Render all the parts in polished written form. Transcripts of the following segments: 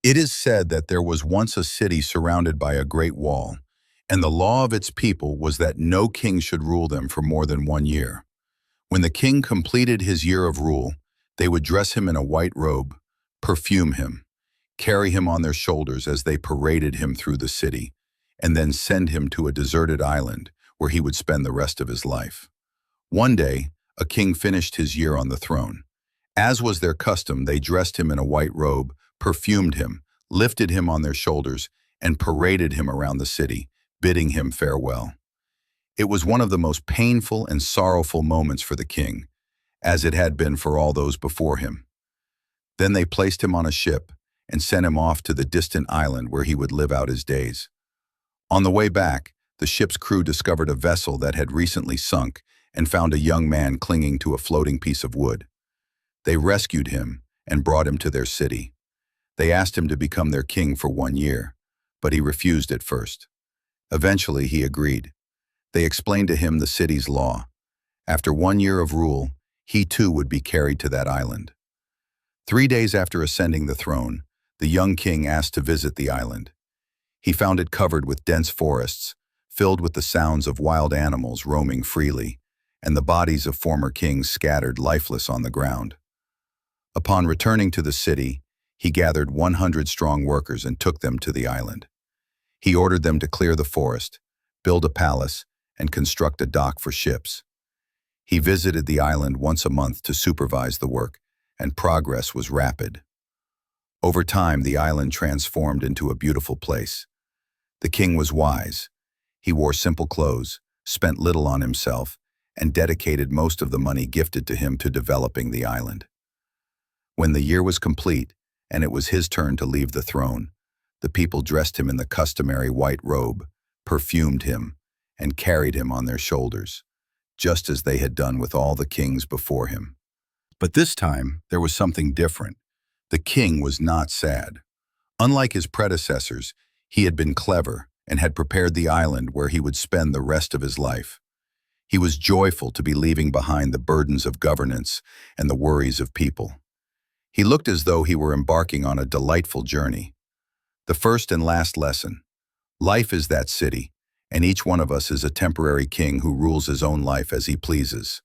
It is said that there was once a city surrounded by a great wall, and the law of its people was that no king should rule them for more than 1 year. When the king completed his year of rule, they would dress him in a white robe, perfume him, carry him on their shoulders as they paraded him through the city, and then send him to a deserted island where he would spend the rest of his life. One day, a king finished his year on the throne. As was their custom, they dressed him in a white robe, perfumed him, lifted him on their shoulders, and paraded him around the city, bidding him farewell. It was one of the most painful and sorrowful moments for the king, as it had been for all those before him. Then they placed him on a ship and sent him off to the distant island where he would live out his days. On the way back, the ship's crew discovered a vessel that had recently sunk and found a young man clinging to a floating piece of wood. They rescued him and brought him to their city. They asked him to become their king for 1 year, but he refused at first. Eventually, he agreed. They explained to him the city's law. After 1 year of rule, he too would be carried to that island. 3 days after ascending the throne, the young king asked to visit the island. He found it covered with dense forests, filled with the sounds of wild animals roaming freely, and the bodies of former kings scattered lifeless on the ground. Upon returning to the city, he gathered 100 strong workers and took them to the island. He ordered them to clear the forest, build a palace, and construct a dock for ships. He visited the island once a month to supervise the work, and progress was rapid. Over time, the island transformed into a beautiful place. The king was wise. He wore simple clothes, spent little on himself, and dedicated most of the money gifted to him to developing the island. When the year was complete, and it was his turn to leave the throne, the people dressed him in the customary white robe, perfumed him, and carried him on their shoulders, just as they had done with all the kings before him. But this time, there was something different. The king was not sad. Unlike his predecessors, he had been clever and had prepared the island where he would spend the rest of his life. He was joyful to be leaving behind the burdens of governance and the worries of people. He looked as though he were embarking on a delightful journey. The first and last lesson: life is that city, and each one of us is a temporary king who rules his own life as he pleases.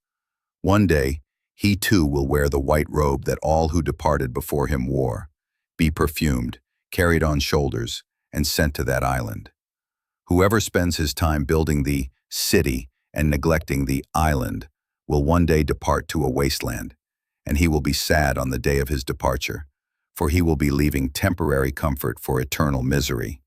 One day, he too will wear the white robe that all who departed before him wore, be perfumed, carried on shoulders, and sent to that island. Whoever spends his time building the city and neglecting the island will one day depart to a wasteland, and he will be sad on the day of his departure, for he will be leaving temporary comfort for eternal misery.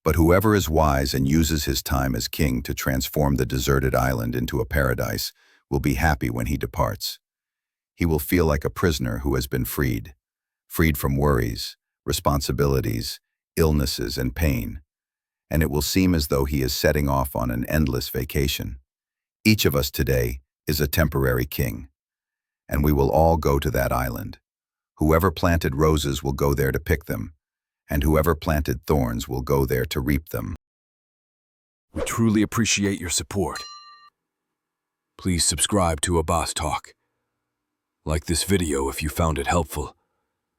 But whoever is wise and uses his time as king to transform the deserted island into a paradise will be happy when he departs. He will feel like a prisoner who has been freed from worries, responsibilities, illnesses, and pain, and it will seem as though he is setting off on an endless vacation. Each of us today is a temporary king, and we will all go to that island. Whoever planted roses will go there to pick them, and whoever planted thorns will go there to reap them. We truly appreciate your support. Please subscribe to Abbas Talk. Like this video if you found it helpful,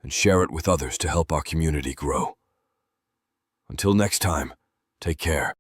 and share it with others to help our community grow. Until next time, take care.